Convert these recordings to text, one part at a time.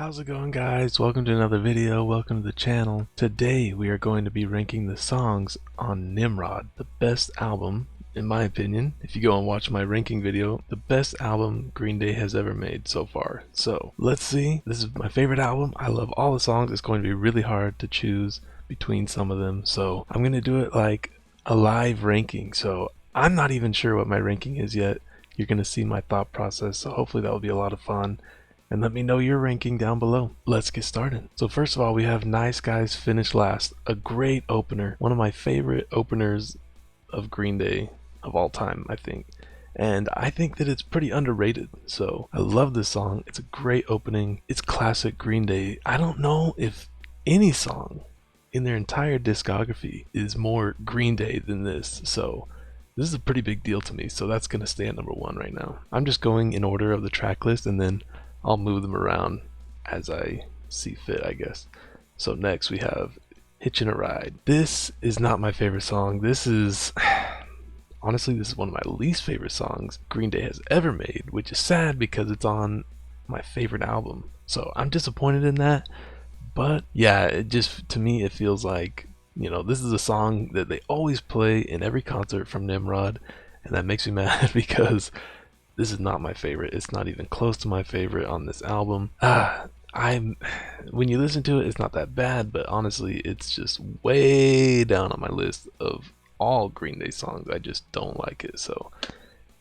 How's it going, guys? Welcome to another video. Welcome to the channel. Today we are going to be ranking the songs on Nimrod, the best album in my opinion. If you go and watch my ranking video, the best album Green Day has ever made so far. So let's see. This is my favorite album. I love all the songs. It's going to be really hard to choose between some of them, so I'm going to do it like a live ranking. So I'm not even sure what my ranking is yet. You're going to see my thought process, so hopefully that will be a lot of fun. And let me know your ranking down below. Let's get started. So first of all, we have Nice Guys Finish Last, a great opener. One of my favorite openers of Green Day of all time, I think. And I think that it's pretty underrated. So I love this song. It's a great opening. It's classic Green Day. I don't know if any song in their entire discography is more Green Day than this. So this is a pretty big deal to me. So that's going to stay at number one right now. I'm just going in order of the track list, and then I'll move them around as I see fit, I guess. So next we have Hitchin' a Ride. This is not my favorite song. This is, honestly, this is one of my least favorite songs Green Day has ever made, which is sad because it's on my favorite album. So I'm disappointed in that. But yeah, it just, to me, it feels like, you know, this is a song that they always play in every concert from Nimrod, and that makes me mad because this is not my favorite. It's not even close to my favorite on this album. When you listen to it, it's not that bad, but honestly, it's just way down on my list of all Green Day songs. I just don't like it, so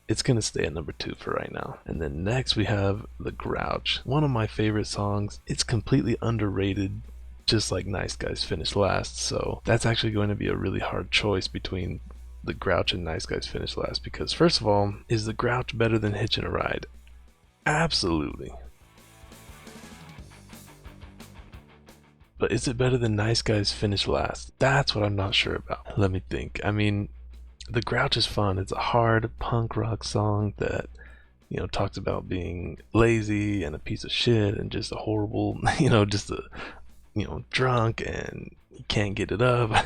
it's gonna stay at number 2 for right now. And then next we have The Grouch, one of my favorite songs. It's completely underrated, just like Nice Guys Finish Last, so that's actually going to be a really hard choice between The Grouch and Nice Guys Finish Last, because first of all, is The Grouch better than Hitchin' a Ride? Absolutely. But is it better than Nice Guys Finish Last? That's what I'm not sure about. Let me think. I mean, The Grouch is fun. It's a hard punk rock song that, you know, talks about being lazy and a piece of shit and just a horrible, you know, just a, you know, drunk and you can't get it up.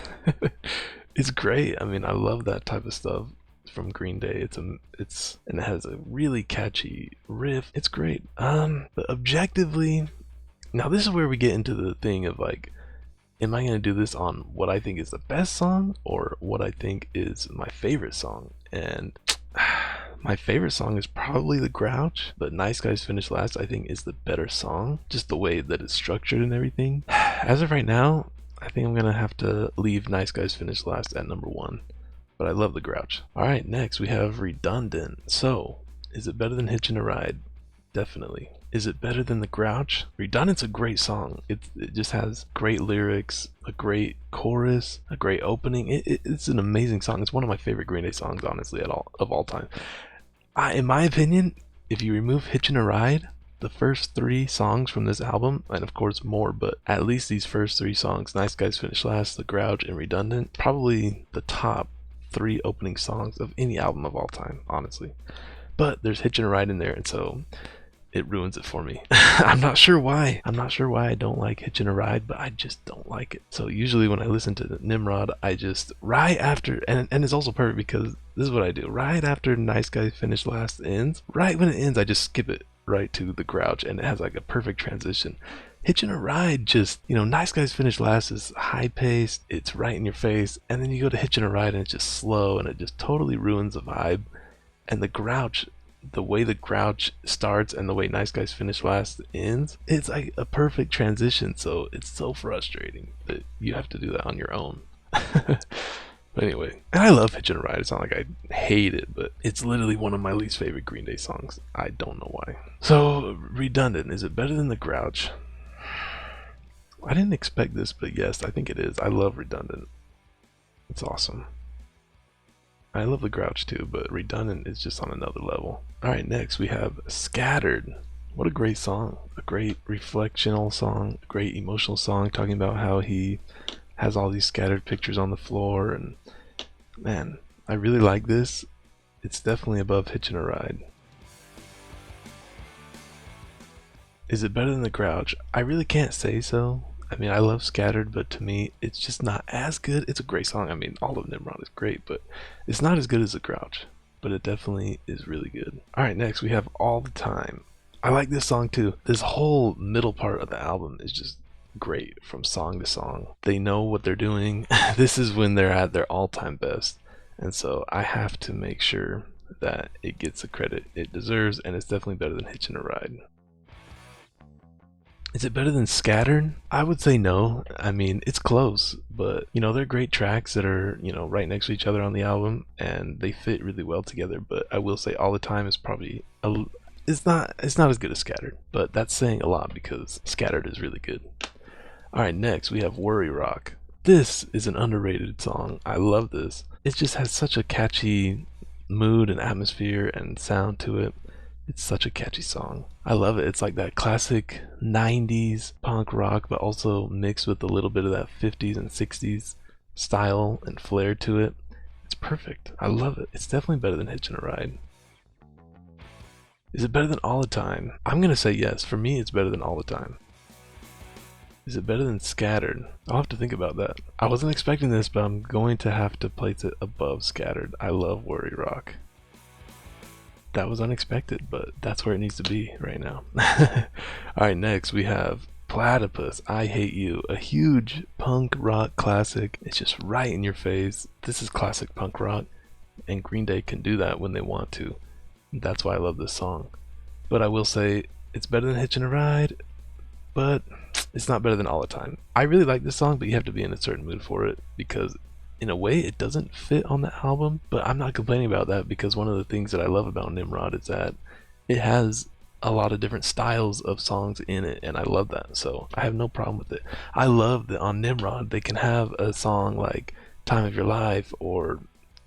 It's great. I mean, I love that type of stuff from Green Day. And it has a really catchy riff. It's great. But objectively, now this is where we get into the thing of like, am I gonna do this on what I think is the best song or what I think is my favorite song? And my favorite song is probably The Grouch, but Nice Guys Finish Last I think is the better song, just the way that it's structured and everything. As of right now, I think I'm gonna have to leave Nice Guys Finish Last at number 1, but I love The Grouch. Alright, next we have Redundant. So, is it better than Hitchin' a Ride? Definitely. Is it better than The Grouch? Redundant's a great song. It just has great lyrics, a great chorus, a great opening. It's an amazing song. It's one of my favorite Green Day songs, honestly, of all time. In my opinion, if you remove Hitchin' a Ride, the first 3 songs from this album, and of course more, but at least these first 3 songs, Nice Guys Finish Last, The Grouch, and Redundant, probably the top 3 opening songs of any album of all time, honestly. But there's Hitchin' a Ride in there, and so it ruins it for me. I'm not sure why. I'm not sure why I don't like Hitchin' a Ride, but I just don't like it. So usually when I listen to Nimrod, I just, right after, and it's also perfect because this is what I do. Right after Nice Guys Finish Last ends, right when it ends, I just skip it right to The Grouch, and it has like a perfect transition. Hitchin' a Ride just, you know, Nice Guys Finish Last is high paced, it's right in your face, and then you go to Hitchin' a Ride and it's just slow, and it just totally ruins the vibe. And The Grouch, the way The Grouch starts and the way Nice Guys Finish Last ends, it's like a perfect transition, so it's so frustrating that you have to do that on your own. But anyway, and I love Hitchin' a Ride. It's not like I hate it, but it's literally one of my least favorite Green Day songs. I don't know why. So, Redundant, is it better than The Grouch? I didn't expect this, but yes, I think it is. I love Redundant. It's awesome. I love The Grouch too, but Redundant is just on another level. Alright, next we have Scattered. What a great song. A great reflectional song, a great emotional song talking about how he has all these scattered pictures on the floor, and man, I really like this. It's definitely above Hitchin' a Ride. Is it better than The Grouch? I really can't say so. I mean, I love Scattered, but to me, it's just not as good. It's a great song. I mean, all of Nimrod is great, but it's not as good as The Grouch. But it definitely is really good. Alright, next we have All the Time. I like this song too. This whole middle part of the album is just great from song to song. They know what they're doing. This is when they're at their all-time best. And so I have to make sure that it gets the credit it deserves, and it's definitely better than Hitchin' a Ride. Is it better than Scattered? I would say no. I mean, it's close, but you know, they're great tracks that are, you know, right next to each other on the album, and they fit really well together. But I will say All the Time is probably it's not as good as Scattered, but that's saying a lot because Scattered is really good. All right, next we have Worry Rock. This is an underrated song. I love this. It just has such a catchy mood and atmosphere and sound to it. It's such a catchy song. I love it. It's like that classic 90s punk rock, but also mixed with a little bit of that 50s and 60s style and flair to it. It's perfect. I love it. It's definitely better than Hitchin' a Ride. Is it better than All the Time? I'm gonna say yes. For me, it's better than All the Time. Is it better than Scattered? I'll have to think about that. I wasn't expecting this, but I'm going to have to place it above Scattered. I love Worry Rock. That was unexpected, but that's where it needs to be right now. Alright, next we have Platypus, I Hate You, a huge punk rock classic. It's just right in your face. This is classic punk rock, and Green Day can do that when they want to. That's why I love this song. But I will say, it's better than Hitchin' a Ride, but it's not better than All the Time. I really like this song, but you have to be in a certain mood for it, because in a way it doesn't fit on the album, but I'm not complaining about that because one of the things that I love about Nimrod is that it has a lot of different styles of songs in it, and I love that, so I have no problem with it. I love that on Nimrod they can have a song like Time of Your Life or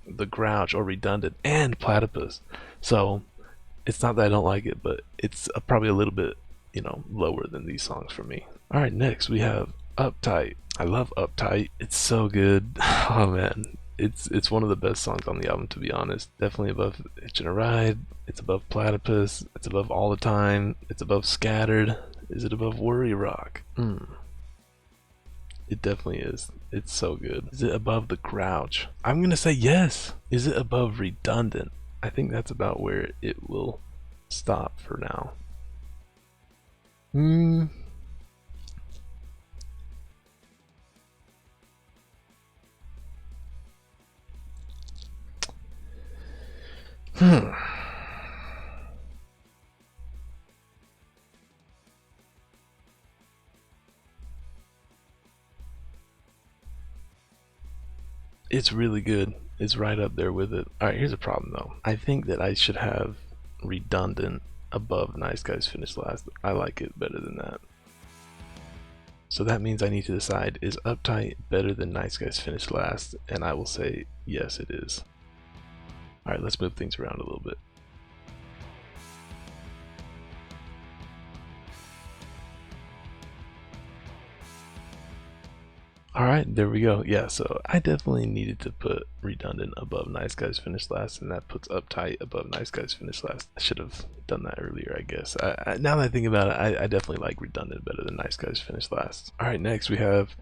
The Grouch or Redundant and Platypus, so it's not that I don't like it, but it's probably a little bit, you know, lower than these songs for me. Alright, next we have Uptight. I love Uptight. It's so good. Oh man, it's one of the best songs on the album, to be honest. Definitely above Hitchin' a Ride. It's above Platypus. It's above All the Time. It's above Scattered. Is it above Worry Rock? It definitely is. It's so good. Is it above The Grouch? I'm gonna say yes. Is it above Redundant? I think that's about where it will stop for now. It's really good. It's right up there with it. Alright, here's a problem though. I think that I should have Redundant above Nice Guys Finish Last. I like it better than that. So that means I need to decide, is Uptight better than Nice Guys Finish Last? And I will say yes, it is. Alright, let's move things around a little bit. Alright, there we go. Yeah, so I definitely needed to put Redundant above Nice Guys Finish Last, and that puts Uptight above Nice Guys Finish Last. I should have done that earlier, I guess. Now that I think about it, I definitely like Redundant better than Nice Guys Finish Last. Alright, next we have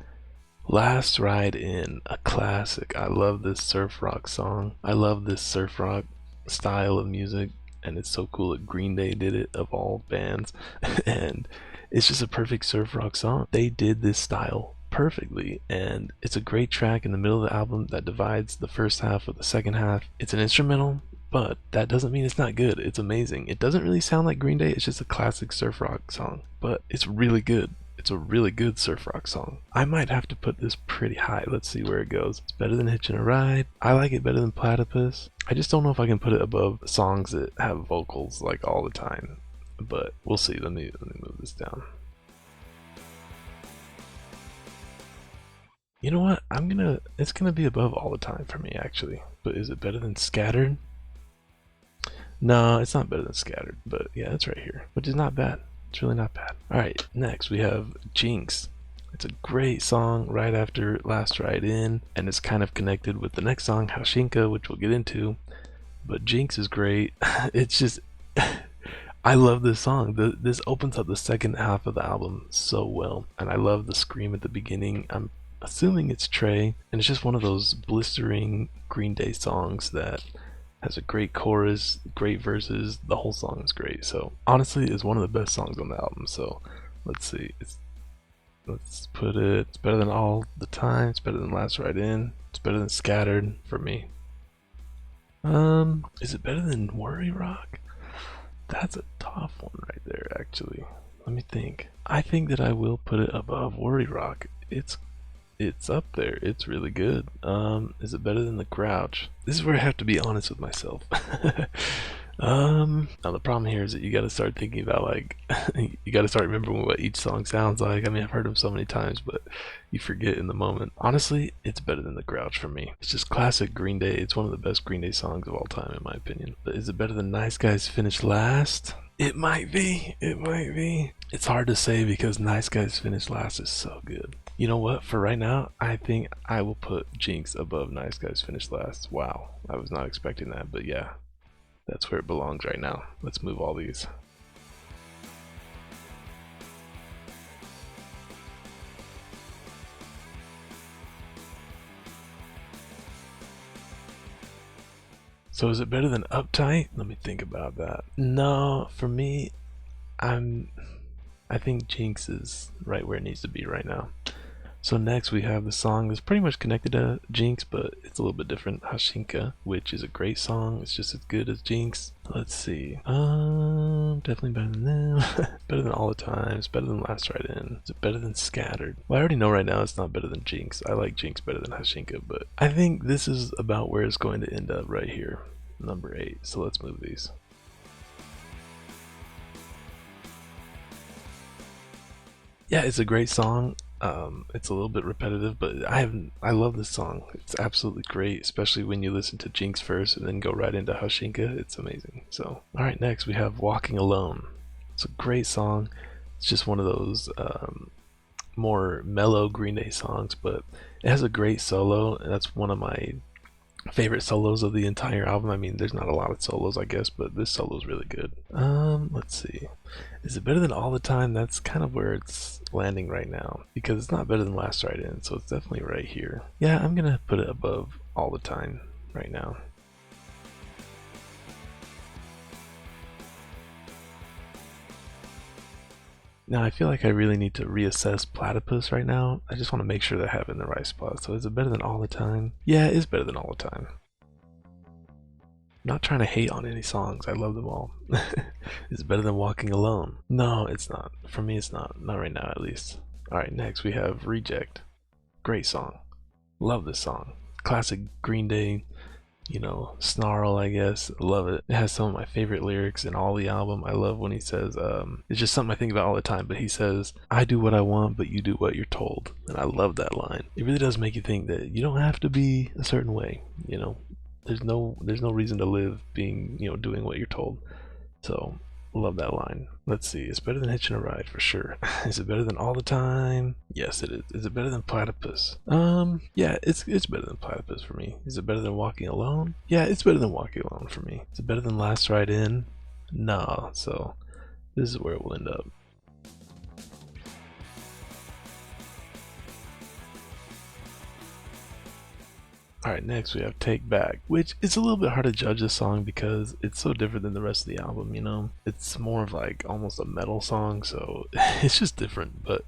Last Ride In, a classic. I love this surf rock song. I love this surf rock style of music, and it's so cool that Green Day did it, of all bands. And it's just a perfect surf rock song. They did this style perfectly, and it's a great track in the middle of the album that divides the first half with the second half. It's an instrumental, but that doesn't mean it's not good. It's amazing. It doesn't really sound like Green Day. It's just a classic surf rock song, but it's really good. It's a really good surf rock song. I might have to put this pretty high. Let's see where it goes. It's better than Hitchin' a Ride. I like it better than Platypus. I just don't know if I can put it above songs that have vocals like All the Time, but we'll see. Let me move this down. You know what? It's gonna be above All the Time for me, actually. But is it better than Scattered? No, it's not better than Scattered, but yeah, it's right here, which is not bad. It's really not bad. Alright, next we have Jinx. It's a great song right after Last Ride In, and it's kind of connected with the next song, Haushinka, which we'll get into. But Jinx is great. It's just, I love this song. This opens up the second half of the album so well, and I love the scream at the beginning. I'm assuming it's Trey, and it's just one of those blistering Green Day songs that Has a great chorus, great verses. The whole song is great. So honestly, it's one of the best songs on the album. So let's see. Let's put it. It's better than All the Time. It's better than Last Ride In. It's better than Scattered for me. Is it better than Worry Rock? That's a tough one right there, actually. Let me think. I think that I will put it above Worry Rock. It's up there. It's really good. Is it better than The Grouch? This is where I have to be honest with myself. Now the problem here is that you got to start thinking about like you got to start remembering what each song sounds like. I mean, I've heard them so many times, but you forget in the moment. Honestly, it's better than The Grouch for me. It's just classic Green Day. It's one of the best Green Day songs of all time, in my opinion. But is it better than Nice Guys Finish Last? It might be. It might be. It's hard to say because Nice Guys Finish Last is so good. You know what? For right now, I think I will put Jinx above Nice Guys Finish Last. Wow. I was not expecting that, but yeah. That's where it belongs right now. Let's move all these. So is it better than Uptight? Let me think about that. No, for me, I think Jinx is right where it needs to be right now. So next we have the song that's pretty much connected to Jinx, but it's a little bit different. Hashinka, which is a great song. It's just as good as Jinx. Let's see. Definitely better than them. Better than All the Time. It's better than Last Ride In. Is it better than Scattered? Well, I already know right now it's not better than Jinx. I like Jinx better than Hashinka, but I think this is about where it's going to end up right here. Number 8. So let's move these. Yeah, it's a great song. It's a little bit repetitive, but I love this song. It's absolutely great, especially when you listen to Jinx first and then go right into Hashinka. It's amazing. So, all right, next we have Walking Alone. It's a great song. It's just one of those more mellow Green Day songs, but it has a great solo, and that's one of my favorite solos of the entire album. I mean, there's not a lot of solos, I guess, but this solo is really good. Let's see. Is it better than All the Time? That's kind of where it's landing right now because it's not better than Last Ride In, so it's definitely right here. Yeah, I'm gonna put it above All the Time right now. Now I feel like I really need to reassess Platypus right now. I just want to make sure that I have it in the right spot. So is it better than All the Time? Yeah, it is better than All the Time. I'm not trying to hate on any songs. I love them all. Is it better than Walking Alone? No, it's not. For me, it's not. Not right now, at least. Alright, next we have Reject. Great song. Love this song. Classic Green Day, you know, snarl, I guess. Love it. It has some of my favorite lyrics in all the album. I love when he says, it's just something I think about all the time, but he says, I do what I want, but you do what you're told. And I love that line. It really does make you think that you don't have to be a certain way, you know. There's no reason to live being, you know, doing what you're told. So love that line. Let's see. It's better than Hitching a Ride for sure. Is it better than All the Time? Yes, it is. Is it better than Platypus? Yeah, it's better than Platypus for me. Is it better than Walking Alone? Yeah, it's better than Walking Alone for me. Is it better than Last Ride In? No. So this is where it will end up. Alright, next we have Take Back, which is a little bit hard to judge this song because it's so different than the rest of the album, you know? It's more of like almost a metal song, so it's just different, but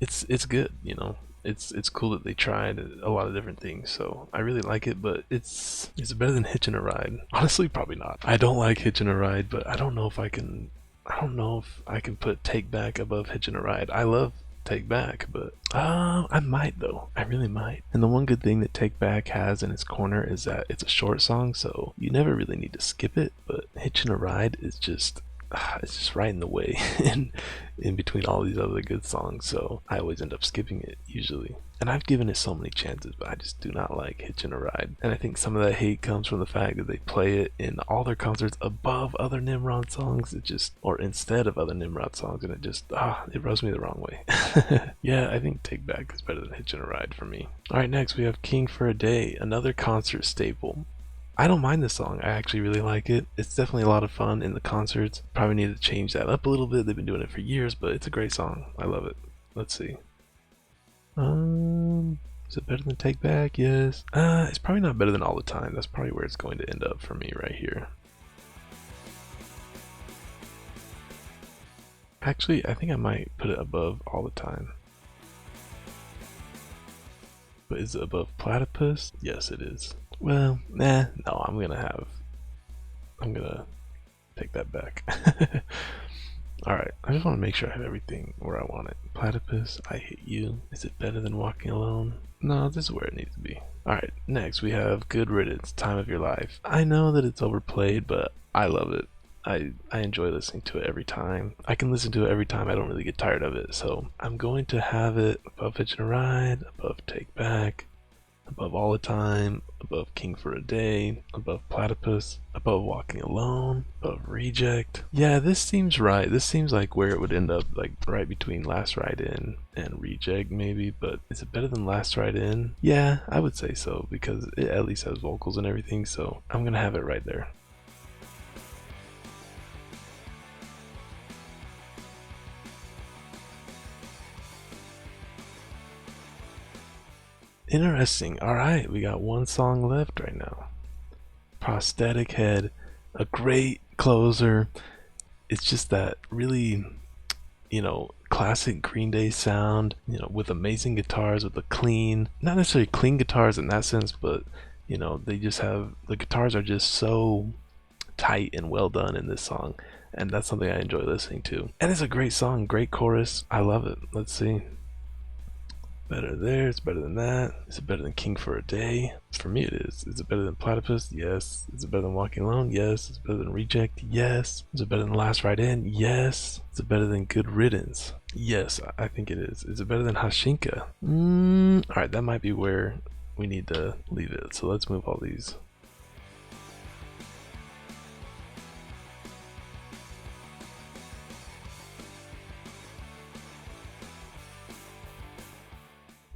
it's good, you know? It's cool that they tried a lot of different things, so I really like it, but is it better than Hitching a Ride? Honestly, probably not. I don't like Hitching a Ride, but I don't know if I can put Take Back above Hitching a Ride. I love Take Back, but I might though. I really might. And the one good thing that Take Back has in its corner is that it's a short song, so you never really need to skip it. But Hitching a Ride is just it's just right in the way in between all these other good songs, so I always end up skipping it usually. And I've given it so many chances, but I just do not like Hitching a Ride. And I think some of that hate comes from the fact that they play it in all their concerts above other Nimrod songs. Or instead of other Nimrod songs, and it rubs me the wrong way. Yeah, I think Take Back is better than Hitching a Ride for me. Alright, next we have King for a Day, another concert staple. I don't mind this song. I actually really like it. It's definitely a lot of fun in the concerts. Probably need to change that up a little bit. They've been doing it for years, but it's a great song. I love it. Let's see. Is it better than Take Back? Yes. It's probably not better than All the Time. That's probably where it's going to end up for me right here. Actually, I think I might put it above All the Time. But is it above Platypus? Yes, it is. Well, no, I'm gonna take that back. Alright, I just want to make sure I have everything where I want it. Platypus, I Hate You. Is it better than Walking Alone? No, this is where it needs to be. Alright, next we have Good Riddance, Time of Your Life. I know that it's overplayed, but I love it. I enjoy listening to it every time. I can listen to it every time. I don't really get tired of it. So I'm going to have it above Hitchin' a Ride, above Take Back, above All the Time, above King for a Day, above Platypus, above Walking Alone, above Reject. Yeah, this seems right. This seems like where it would end up, like right between Last Ride In and Reject maybe, but is it better than Last Ride In? Yeah, I would say so because it at least has vocals and everything, so I'm gonna have it right there. Interesting. Alright, we got one song left right now. Prosthetic Head, a great closer. It's just that really, classic Green Day sound, with amazing guitars, with a clean, not necessarily clean guitars in that sense, but, they just have, the guitars are just so tight and well done in this song. And that's something I enjoy listening to. And it's a great song, great chorus. I love it. Let's see. Better there, it's better than that. Is it better than King for a Day? For me it is. Is it better than Platypus? Yes. Is it better than Walking Alone? Yes. Is it better than Reject? Yes. Is it better than Last Ride In? Yes. Is it better than Good Riddance? Yes, I think it is. Is it better than Hashinka? Alright, that might be where we need to leave it. So let's move all these.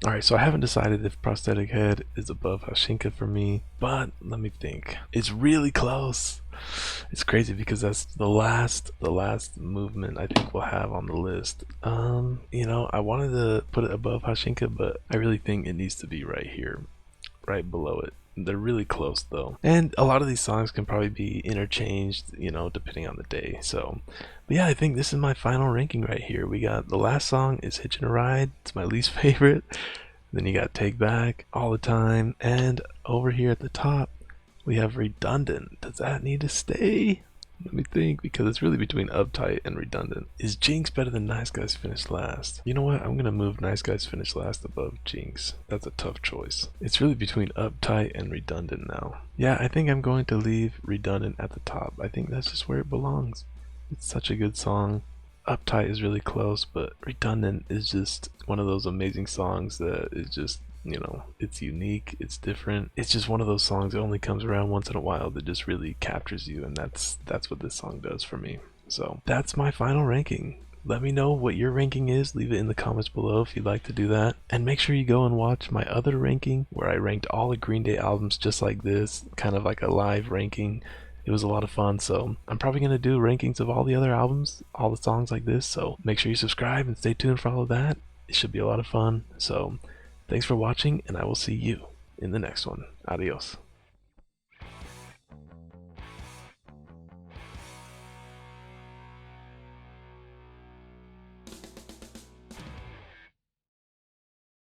Alright, so I haven't decided if Prosthetic Head is above Hashinka for me, but let me think. It's really close. It's crazy because that's the last movement I think we'll have on the list. I wanted to put it above Hashinka, but I really think it needs to be right here, right below it. They're really close though. And a lot of these songs can probably be interchanged, depending on the day. So, but yeah, I think this is my final ranking right here. We got the last song is Hitchin' a Ride. It's my least favorite. Then you got Take Back, All the Time, and over here at the top, we have Redundant. Does that need to stay? Let me think, because it's really between Uptight and Redundant. Is Jinx better than Nice Guys Finish Last? You know what? I'm gonna move Nice Guys Finish Last above Jinx. That's a tough choice. It's really between Uptight and Redundant now. Yeah, I think I'm going to leave Redundant at the top. I think that's just where it belongs. It's such a good song. Uptight is really close, but Redundant is just one of those amazing songs that is just, it's unique, it's different. It's just one of those songs that only comes around once in a while that just really captures you, and that's what this song does for me. So that's my final ranking. Let me know what your ranking is. Leave it in the comments below if you'd like to do that. And make sure you go and watch my other ranking where I ranked all the Green Day albums just like this, kind of like a live ranking. It was a lot of fun, so I'm probably going to do rankings of all the other albums, all the songs like this, so make sure you subscribe and stay tuned for all of that. It should be a lot of fun. So thanks for watching, and I will see you in the next one. Adios.